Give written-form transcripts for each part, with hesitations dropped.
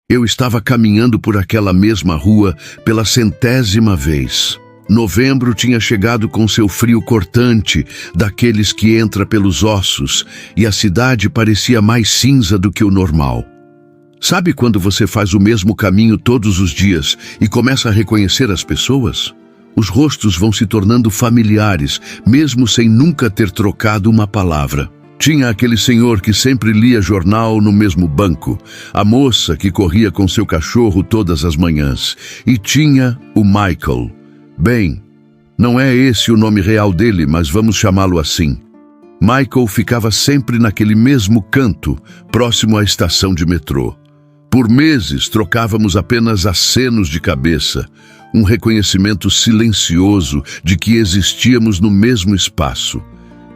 Eu estava caminhando por aquela mesma rua pela 100ª vez. Novembro tinha chegado com seu frio cortante, daqueles que entra pelos ossos, e a cidade parecia mais cinza do que o normal. Sabe quando você faz o mesmo caminho todos os dias e começa a reconhecer as pessoas? Os rostos vão se tornando familiares, mesmo sem nunca ter trocado uma palavra. Tinha aquele senhor que sempre lia jornal no mesmo banco, a moça que corria com seu cachorro todas as manhãs, e tinha o Michael. Bem, não é esse o nome real dele, mas vamos chamá-lo assim. Michael ficava sempre naquele mesmo canto, próximo à estação de metrô. Por meses trocávamos apenas acenos de cabeça, um reconhecimento silencioso de que existíamos no mesmo espaço.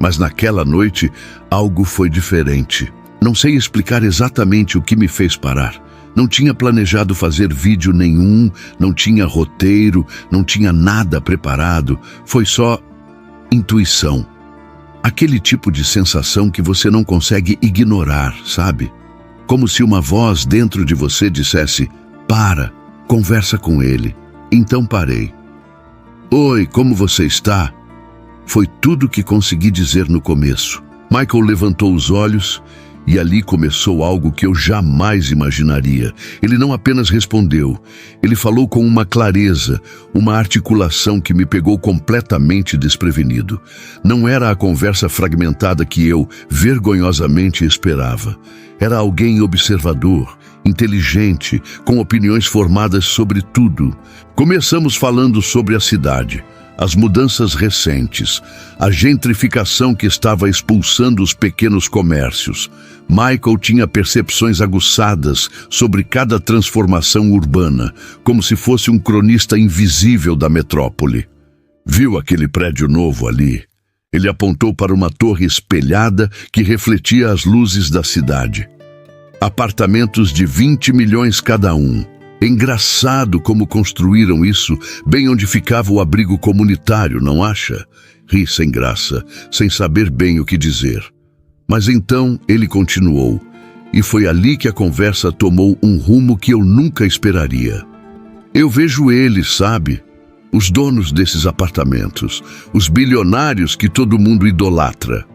Mas naquela noite, algo foi diferente. Não sei explicar exatamente o que me fez parar. Não tinha planejado fazer vídeo nenhum, não tinha roteiro, não tinha nada preparado. Foi só intuição. Aquele tipo de sensação que você não consegue ignorar, sabe? Como se uma voz dentro de você dissesse: para, conversa com ele. Então parei. Oi, como você está? Foi tudo que consegui dizer no começo. Michael levantou os olhos e ali começou algo que eu jamais imaginaria. Ele não apenas respondeu, ele falou com uma clareza, uma articulação que me pegou completamente desprevenido. Não era a conversa fragmentada que eu, vergonhosamente, esperava. Era alguém observador, inteligente, com opiniões formadas sobre tudo. Começamos falando sobre a cidade, as mudanças recentes, a gentrificação que estava expulsando os pequenos comércios. Michael tinha percepções aguçadas sobre cada transformação urbana, como se fosse um cronista invisível da metrópole. Viu aquele prédio novo ali? Ele apontou para uma torre espelhada que refletia as luzes da cidade. Apartamentos de 20 milhões cada um. Engraçado como construíram isso bem onde ficava o abrigo comunitário, não acha? Ri sem graça, sem saber bem o que dizer. Mas então ele continuou, e foi ali que a conversa tomou um rumo que eu nunca esperaria. Eu vejo eles, sabe? Os donos desses apartamentos, os bilionários que todo mundo idolatra.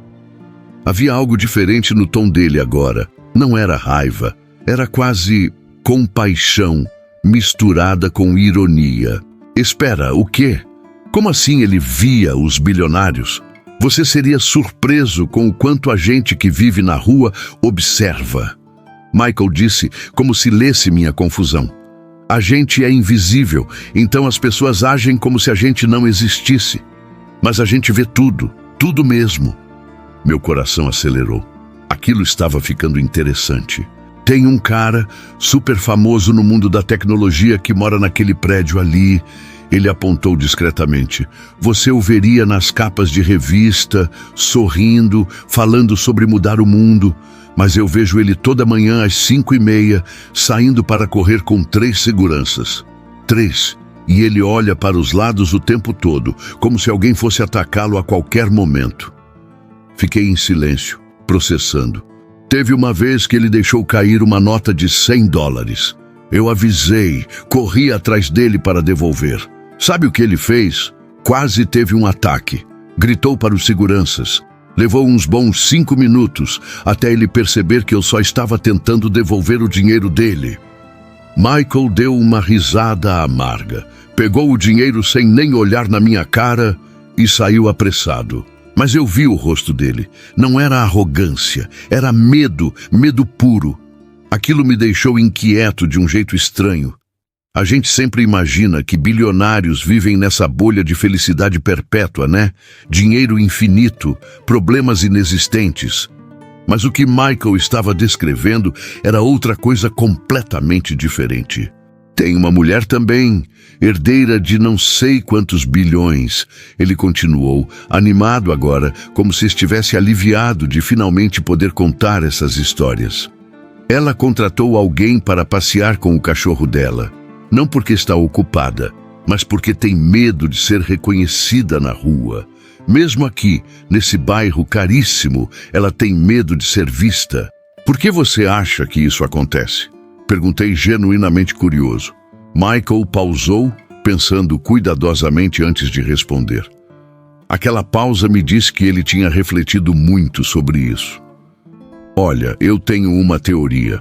Havia algo diferente no tom dele agora. Não era raiva, era quase compaixão, misturada com ironia. Espera, o quê? Como assim ele via os bilionários? Você seria surpreso com o quanto a gente que vive na rua observa. Michael disse, como se lesse minha confusão. A gente é invisível, então as pessoas agem como se a gente não existisse. Mas a gente vê tudo, tudo mesmo. Meu coração acelerou. Aquilo estava ficando interessante. Tem um cara super famoso no mundo da tecnologia que mora naquele prédio ali. Ele apontou discretamente. Você o veria nas capas de revista, sorrindo, falando sobre mudar o mundo. Mas eu vejo ele toda manhã às 5h30, saindo para correr com 3 seguranças. 3. E ele olha para os lados o tempo todo, como se alguém fosse atacá-lo a qualquer momento. Fiquei em silêncio, processando. Teve uma vez que ele deixou cair uma nota de $100. Eu avisei, corri atrás dele para devolver. Sabe o que ele fez? Quase teve um ataque. Gritou para os seguranças. Levou uns bons 5 minutos até ele perceber que eu só estava tentando devolver o dinheiro dele. Michael deu uma risada amarga, pegou o dinheiro sem nem olhar na minha cara e saiu apressado. Mas eu vi o rosto dele. Não era arrogância, era medo, medo puro. Aquilo me deixou inquieto de um jeito estranho. A gente sempre imagina que bilionários vivem nessa bolha de felicidade perpétua, né? Dinheiro infinito, problemas inexistentes. Mas o que Michael estava descrevendo era outra coisa completamente diferente. Tem uma mulher também, herdeira de não sei quantos bilhões. Ele continuou, animado agora, como se estivesse aliviado de finalmente poder contar essas histórias. Ela contratou alguém para passear com o cachorro dela. Não porque está ocupada, mas porque tem medo de ser reconhecida na rua. Mesmo aqui, nesse bairro caríssimo, ela tem medo de ser vista. Por que você acha que isso acontece? Perguntei genuinamente curioso. Michael pausou, pensando cuidadosamente antes de responder. Aquela pausa me disse que ele tinha refletido muito sobre isso. Olha, eu tenho uma teoria,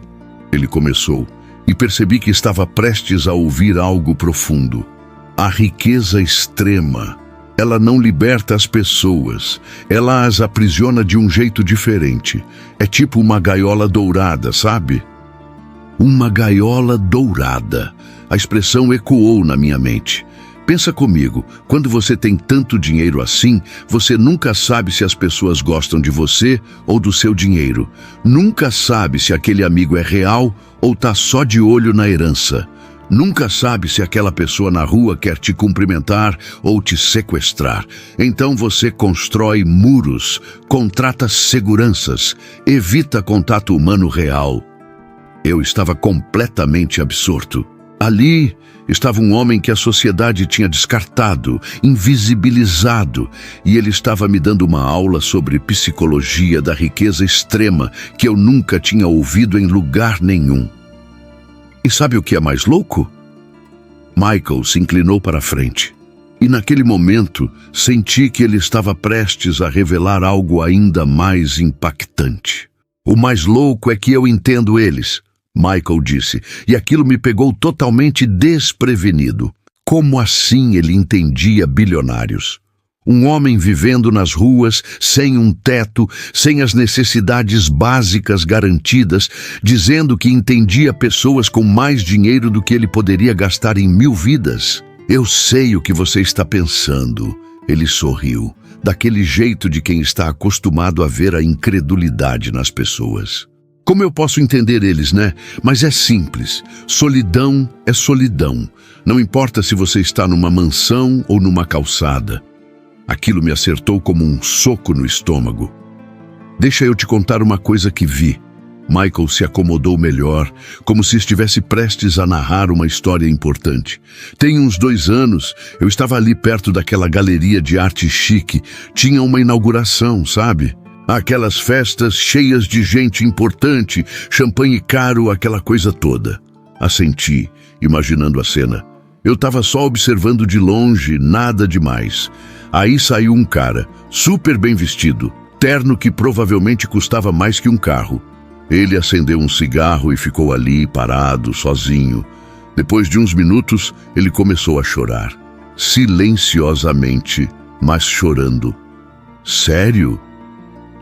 ele começou, e percebi que estava prestes a ouvir algo profundo. A riqueza extrema, ela não liberta as pessoas, ela as aprisiona de um jeito diferente. É tipo uma gaiola dourada, sabe? Uma gaiola dourada. A expressão ecoou na minha mente. Pensa comigo, quando você tem tanto dinheiro assim, você nunca sabe se as pessoas gostam de você ou do seu dinheiro. Nunca sabe se aquele amigo é real ou tá só de olho na herança. Nunca sabe se aquela pessoa na rua quer te cumprimentar ou te sequestrar. Então você constrói muros, contrata seguranças, evita contato humano real. Eu estava completamente absorto. Ali estava um homem que a sociedade tinha descartado, invisibilizado, e ele estava me dando uma aula sobre psicologia da riqueza extrema que eu nunca tinha ouvido em lugar nenhum. E sabe o que é mais louco? Michael se inclinou para a frente, e naquele momento senti que ele estava prestes a revelar algo ainda mais impactante. O mais louco é que eu entendo eles, Michael disse, e aquilo me pegou totalmente desprevenido. Como assim ele entendia bilionários? Um homem vivendo nas ruas, sem um teto, sem as necessidades básicas garantidas, dizendo que entendia pessoas com mais dinheiro do que ele poderia gastar em 1000 vidas. Eu sei o que você está pensando. Ele sorriu, daquele jeito de quem está acostumado a ver a incredulidade nas pessoas. Como eu posso entender eles, né? Mas é simples. Solidão é solidão. Não importa se você está numa mansão ou numa calçada. Aquilo me acertou como um soco no estômago. Deixa eu te contar uma coisa que vi. Michael se acomodou melhor, como se estivesse prestes a narrar uma história importante. Tem uns 2 anos, eu estava ali perto daquela galeria de arte chique. Tinha uma inauguração, sabe? Aquelas festas cheias de gente importante, champanhe caro, aquela coisa toda. Assenti, imaginando a cena. Eu estava só observando de longe, nada demais. Aí saiu um cara, super bem vestido, terno que provavelmente custava mais que um carro. Ele acendeu um cigarro e ficou ali, parado, sozinho. Depois de uns minutos, ele começou a chorar. Silenciosamente, mas chorando. Sério?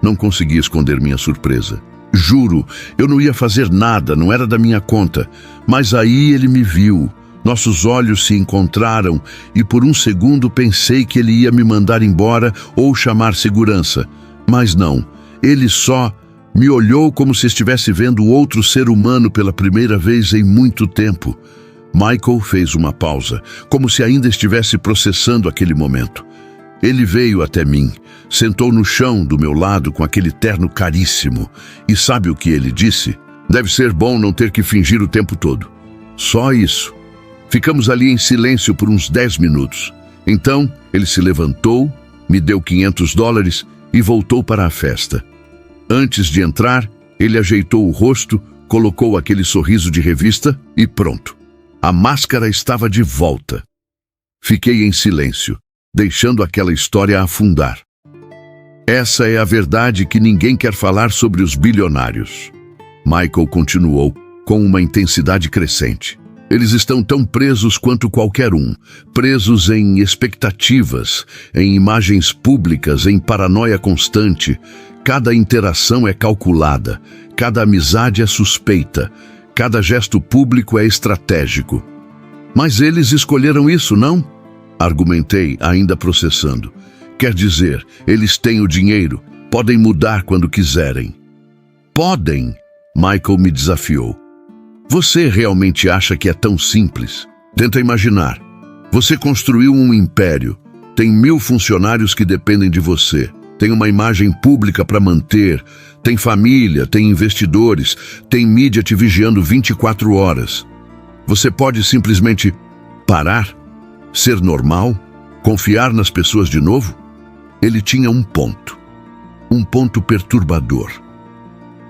Não consegui esconder minha surpresa. Juro, eu não ia fazer nada, não era da minha conta. Mas aí ele me viu. Nossos olhos se encontraram e por um segundo pensei que ele ia me mandar embora ou chamar segurança. Mas não, ele só me olhou como se estivesse vendo outro ser humano pela primeira vez em muito tempo. Michael fez uma pausa, como se ainda estivesse processando aquele momento. Ele veio até mim, sentou no chão do meu lado com aquele terno caríssimo. E sabe o que ele disse? Deve ser bom não ter que fingir o tempo todo. Só isso. Ficamos ali em silêncio por uns 10 minutos. Então, ele se levantou, me deu $500 e voltou para a festa. Antes de entrar, ele ajeitou o rosto, colocou aquele sorriso de revista e pronto. A máscara estava de volta. Fiquei em silêncio, deixando aquela história afundar. Essa é a verdade que ninguém quer falar sobre os bilionários. Michael continuou, com uma intensidade crescente. Eles estão tão presos quanto qualquer um, presos em expectativas, em imagens públicas, em paranoia constante. Cada interação é calculada, cada amizade é suspeita, cada gesto público é estratégico. Mas eles escolheram isso, não? Argumentei, ainda processando. Quer dizer, eles têm o dinheiro, podem mudar quando quiserem. Podem? Michael me desafiou. Você realmente acha que é tão simples? Tenta imaginar. Você construiu um império, tem 1000 funcionários que dependem de você, tem uma imagem pública para manter, tem família, tem investidores, tem mídia te vigiando 24 horas. Você pode simplesmente parar? Ser normal? Confiar nas pessoas de novo? Ele tinha um ponto perturbador.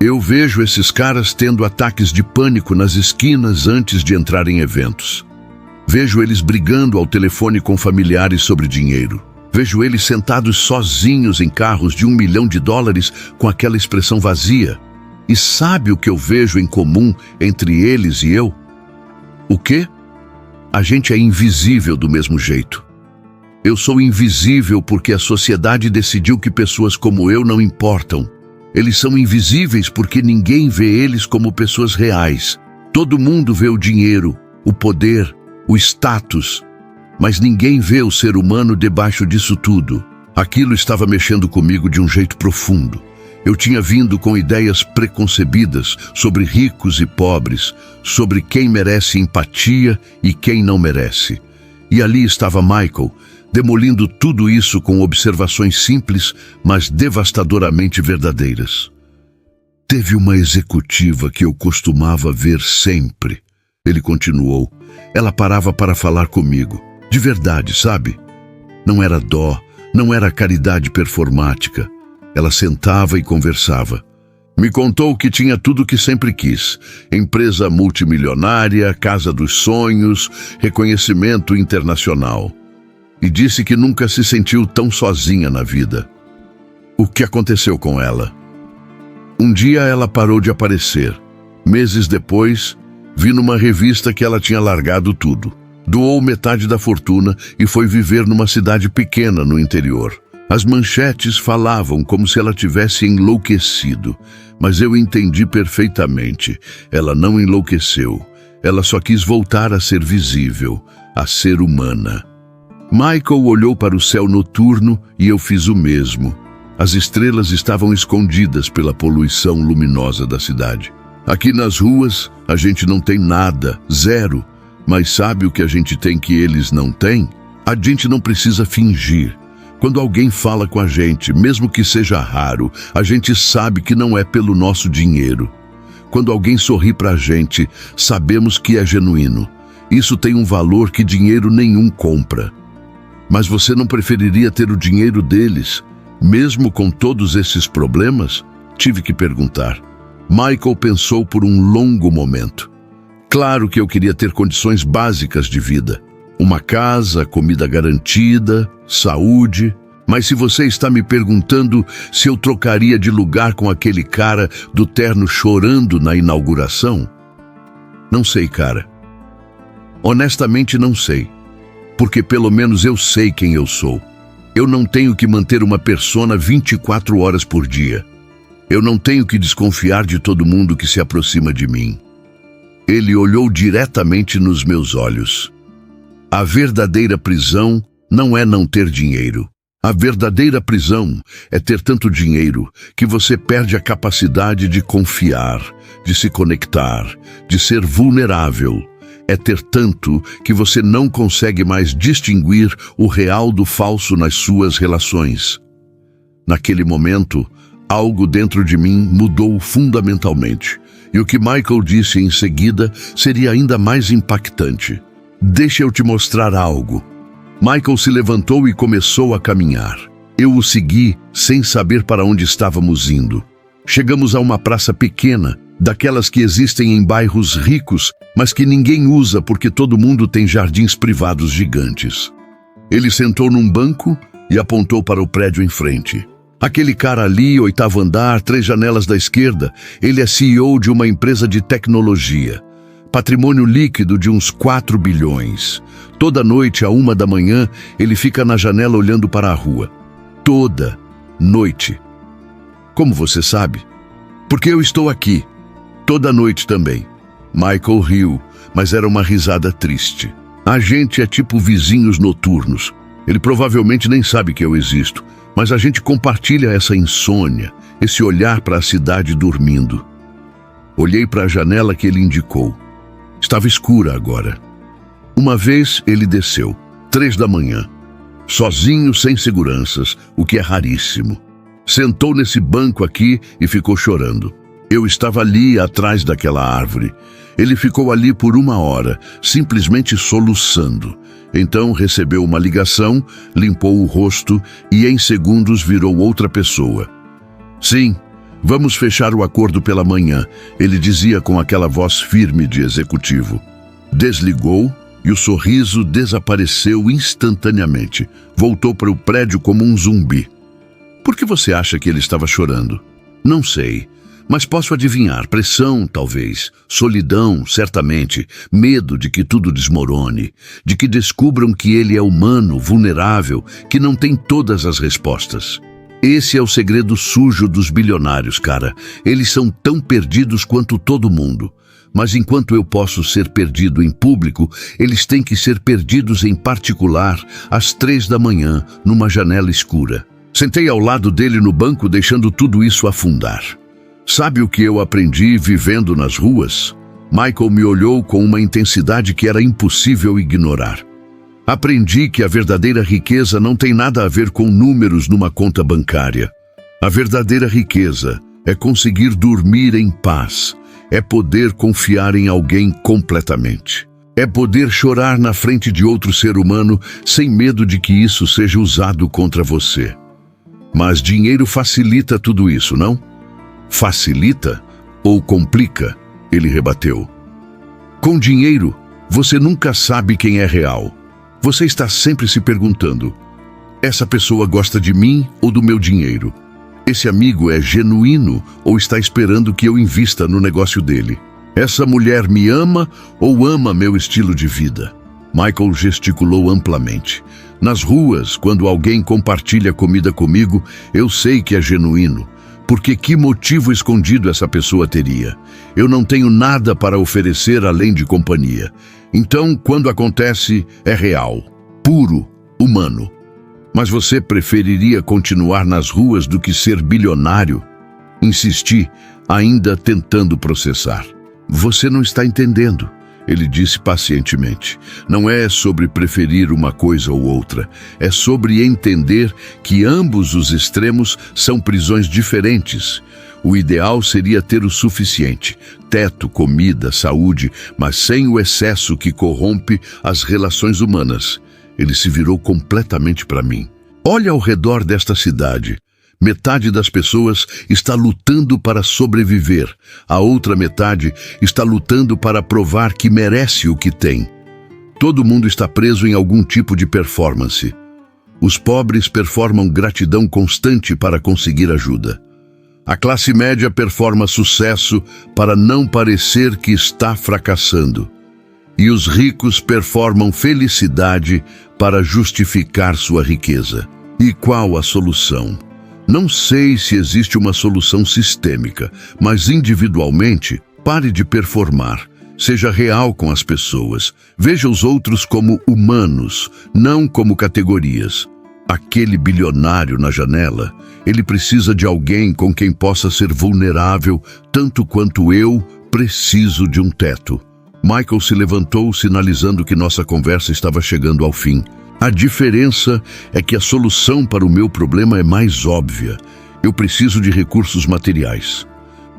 Eu vejo esses caras tendo ataques de pânico nas esquinas antes de entrar em eventos. Vejo eles brigando ao telefone com familiares sobre dinheiro. Vejo eles sentados sozinhos em carros de $1 milhão com aquela expressão vazia. E sabe o que eu vejo em comum entre eles e eu? O quê? A gente é invisível do mesmo jeito. Eu sou invisível porque a sociedade decidiu que pessoas como eu não importam. Eles são invisíveis porque ninguém vê eles como pessoas reais. Todo mundo vê o dinheiro, o poder, o status, mas ninguém vê o ser humano debaixo disso tudo. Aquilo estava mexendo comigo de um jeito profundo. Eu tinha vindo com ideias preconcebidas sobre ricos e pobres, sobre quem merece empatia e quem não merece. E ali estava Michael, demolindo tudo isso com observações simples, mas devastadoramente verdadeiras. Teve uma executiva que eu costumava ver sempre. Ele continuou. Ela parava para falar comigo. De verdade, sabe? Não era dó, não era caridade performática. Ela sentava e conversava. Me contou que tinha tudo o que sempre quis. Empresa multimilionária, casa dos sonhos, reconhecimento internacional. E disse que nunca se sentiu tão sozinha na vida. O que aconteceu com ela? Um dia ela parou de aparecer. Meses depois, vi numa revista que ela tinha largado tudo. Doou metade da fortuna e foi viver numa cidade pequena no interior. As manchetes falavam como se ela tivesse enlouquecido, mas eu entendi perfeitamente. Ela não enlouqueceu. Ela só quis voltar a ser visível, a ser humana. Michael olhou para o céu noturno e eu fiz o mesmo. As estrelas estavam escondidas pela poluição luminosa da cidade. Aqui nas ruas, a gente não tem nada, zero. Mas sabe o que a gente tem que eles não têm? A gente não precisa fingir. Quando alguém fala com a gente, mesmo que seja raro, a gente sabe que não é pelo nosso dinheiro. Quando alguém sorri pra gente, sabemos que é genuíno. Isso tem um valor que dinheiro nenhum compra. Mas você não preferiria ter o dinheiro deles, mesmo com todos esses problemas? Tive que perguntar. Michael pensou por um longo momento. Claro que eu queria ter condições básicas de vida. Uma casa, comida garantida, saúde. Mas se você está me perguntando se eu trocaria de lugar com aquele cara do terno chorando na inauguração? Não sei, cara. Honestamente, não sei. Porque pelo menos eu sei quem eu sou. Eu não tenho que manter uma persona 24 horas por dia. Eu não tenho que desconfiar de todo mundo que se aproxima de mim. Ele olhou diretamente nos meus olhos. A verdadeira prisão não é não ter dinheiro. A verdadeira prisão é ter tanto dinheiro que você perde a capacidade de confiar, de se conectar, de ser vulnerável. É ter tanto que você não consegue mais distinguir o real do falso nas suas relações. Naquele momento, algo dentro de mim mudou fundamentalmente. E o que Michael disse em seguida seria ainda mais impactante. Deixa eu te mostrar algo. Michael se levantou e começou a caminhar. Eu o segui sem saber para onde estávamos indo. Chegamos a uma praça pequena, daquelas que existem em bairros ricos, mas que ninguém usa porque todo mundo tem jardins privados gigantes. Ele sentou num banco e apontou para o prédio em frente. Aquele cara ali, 8º andar, 3 janelas da esquerda, ele é CEO de uma empresa de tecnologia. Patrimônio líquido de uns 4 bilhões. Toda noite, à 1 da manhã, ele fica na janela olhando para a rua. Toda noite. Como você sabe? Porque eu estou aqui. Toda noite também. Michael riu, mas era uma risada triste. A gente é tipo vizinhos noturnos. Ele provavelmente nem sabe que eu existo. Mas a gente compartilha essa insônia, esse olhar para a cidade dormindo. Olhei para a janela que ele indicou. Estava escura agora. Uma vez ele desceu, 3 da manhã, sozinho, sem seguranças, o que é raríssimo. Sentou nesse banco aqui e ficou chorando. Eu estava ali, atrás daquela árvore. Ele ficou ali por 1 hora, simplesmente soluçando. Então recebeu uma ligação, limpou o rosto e em segundos virou outra pessoa. Sim, Vamos fechar o acordo pela manhã, ele dizia com aquela voz firme de executivo. Desligou e o sorriso desapareceu instantaneamente. Voltou para o prédio como um zumbi. Por que você acha que ele estava chorando? Não sei, mas posso adivinhar. Pressão, talvez. Solidão, certamente. Medo de que tudo desmorone. De que descubram que ele é humano, vulnerável, que não tem todas as respostas. Esse é o segredo sujo dos bilionários, cara. Eles são tão perdidos quanto todo mundo. Mas enquanto eu posso ser perdido em público, eles têm que ser perdidos em particular, às 3 da manhã, numa janela escura. Sentei ao lado dele no banco, deixando tudo isso afundar. Sabe o que eu aprendi vivendo nas ruas? Michael me olhou com uma intensidade que era impossível ignorar. Aprendi que a verdadeira riqueza não tem nada a ver com números numa conta bancária. A verdadeira riqueza é conseguir dormir em paz. É poder confiar em alguém completamente. É poder chorar na frente de outro ser humano sem medo de que isso seja usado contra você. Mas dinheiro facilita tudo isso, não? Facilita ou complica? Ele rebateu. Com dinheiro, você nunca sabe quem é real. Você está sempre se perguntando: essa pessoa gosta de mim ou do meu dinheiro? Esse amigo é genuíno ou está esperando que eu invista no negócio dele? Essa mulher me ama ou ama meu estilo de vida? Michael gesticulou amplamente. Nas ruas, quando alguém compartilha comida comigo, eu sei que é genuíno. Porque que motivo escondido essa pessoa teria? Eu não tenho nada para oferecer além de companhia. Então, quando acontece, é real, puro, humano. Mas você preferiria continuar nas ruas do que ser bilionário? Insisti, ainda tentando processar. Você não está entendendo, ele disse pacientemente. Não é sobre preferir uma coisa ou outra. É sobre entender que ambos os extremos são prisões diferentes. O ideal seria ter o suficiente: teto, comida, saúde, mas sem o excesso que corrompe as relações humanas. Ele se virou completamente para mim. Olha ao redor desta cidade. Metade das pessoas está lutando para sobreviver. A outra metade está lutando para provar que merece o que tem. Todo mundo está preso em algum tipo de performance. Os pobres performam gratidão constante para conseguir ajuda. A classe média performa sucesso para não parecer que está fracassando. E os ricos performam felicidade para justificar sua riqueza. E qual a solução? Não sei se existe uma solução sistêmica, mas individualmente, pare de performar. Seja real com as pessoas. Veja os outros como humanos, não como categorias. Aquele bilionário na janela, ele precisa de alguém com quem possa ser vulnerável, tanto quanto eu preciso de um teto. Michael se levantou, sinalizando que nossa conversa estava chegando ao fim. A diferença é que a solução para o meu problema é mais óbvia. Eu preciso de recursos materiais.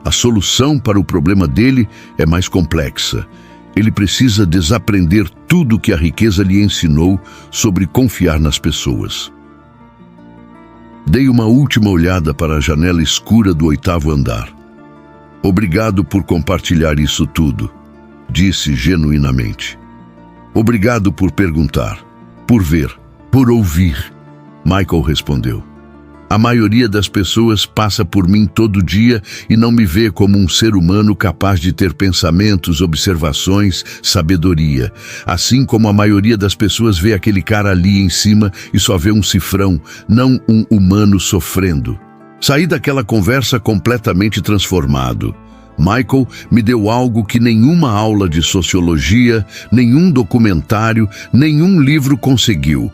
A solução para o problema dele é mais complexa. Ele precisa desaprender tudo que a riqueza lhe ensinou sobre confiar nas pessoas. Dei uma última olhada para a janela escura do 8º andar. Obrigado por compartilhar isso tudo, disse genuinamente. Obrigado por perguntar, por ver, por ouvir. Michael respondeu. A maioria das pessoas passa por mim todo dia e não me vê como um ser humano capaz de ter pensamentos, observações, sabedoria. Assim como a maioria das pessoas vê aquele cara ali em cima e só vê um cifrão, não um humano sofrendo. Saí daquela conversa completamente transformado. Michael me deu algo que nenhuma aula de sociologia, nenhum documentário, nenhum livro conseguiu.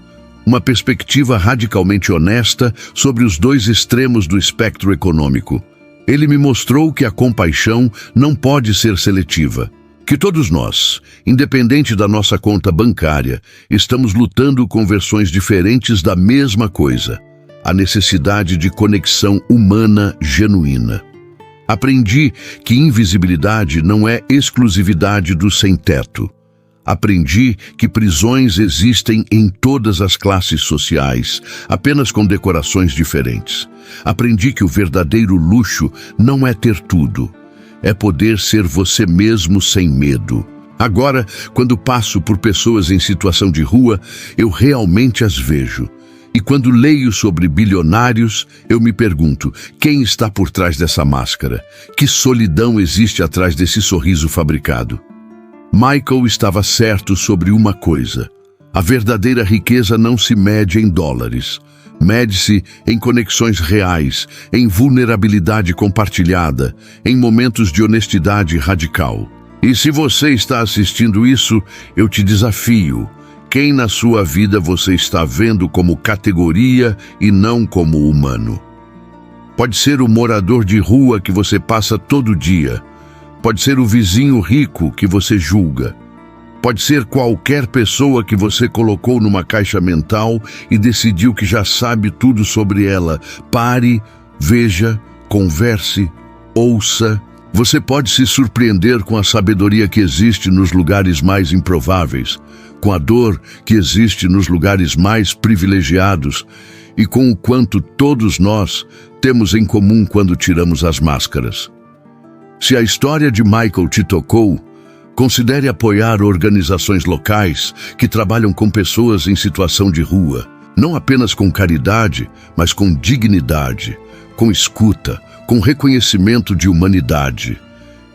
Uma perspectiva radicalmente honesta sobre os dois extremos do espectro econômico. Ele me mostrou que a compaixão não pode ser seletiva. Que todos nós, independente da nossa conta bancária, estamos lutando com versões diferentes da mesma coisa. A necessidade de conexão humana genuína. Aprendi que invisibilidade não é exclusividade do sem-teto. Aprendi que prisões existem em todas as classes sociais, apenas com decorações diferentes. Aprendi que o verdadeiro luxo não é ter tudo, é poder ser você mesmo sem medo. Agora, quando passo por pessoas em situação de rua, eu realmente as vejo. E quando leio sobre bilionários, eu me pergunto, quem está por trás dessa máscara? Que solidão existe atrás desse sorriso fabricado? Michael estava certo sobre uma coisa. A verdadeira riqueza não se mede em dólares. Mede-se em conexões reais, em vulnerabilidade compartilhada, em momentos de honestidade radical. E se você está assistindo isso, eu te desafio. Quem na sua vida você está vendo como categoria e não como humano? Pode ser o morador de rua que você passa todo dia. Pode ser o vizinho rico que você julga. Pode ser qualquer pessoa que você colocou numa caixa mental e decidiu que já sabe tudo sobre ela. Pare, veja, converse, ouça. Você pode se surpreender com a sabedoria que existe nos lugares mais improváveis, com a dor que existe nos lugares mais privilegiados e com o quanto todos nós temos em comum quando tiramos as máscaras. Se a história de Michael te tocou, considere apoiar organizações locais que trabalham com pessoas em situação de rua, não apenas com caridade, mas com dignidade, com escuta, com reconhecimento de humanidade.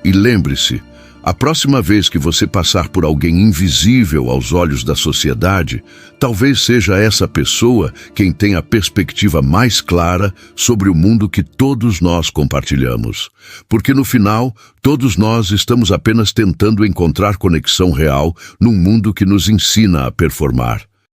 E lembre-se, a próxima vez que você passar por alguém invisível aos olhos da sociedade, talvez seja essa pessoa quem tem a perspectiva mais clara sobre o mundo que todos nós compartilhamos. Porque no final, todos nós estamos apenas tentando encontrar conexão real num mundo que nos ensina a performar.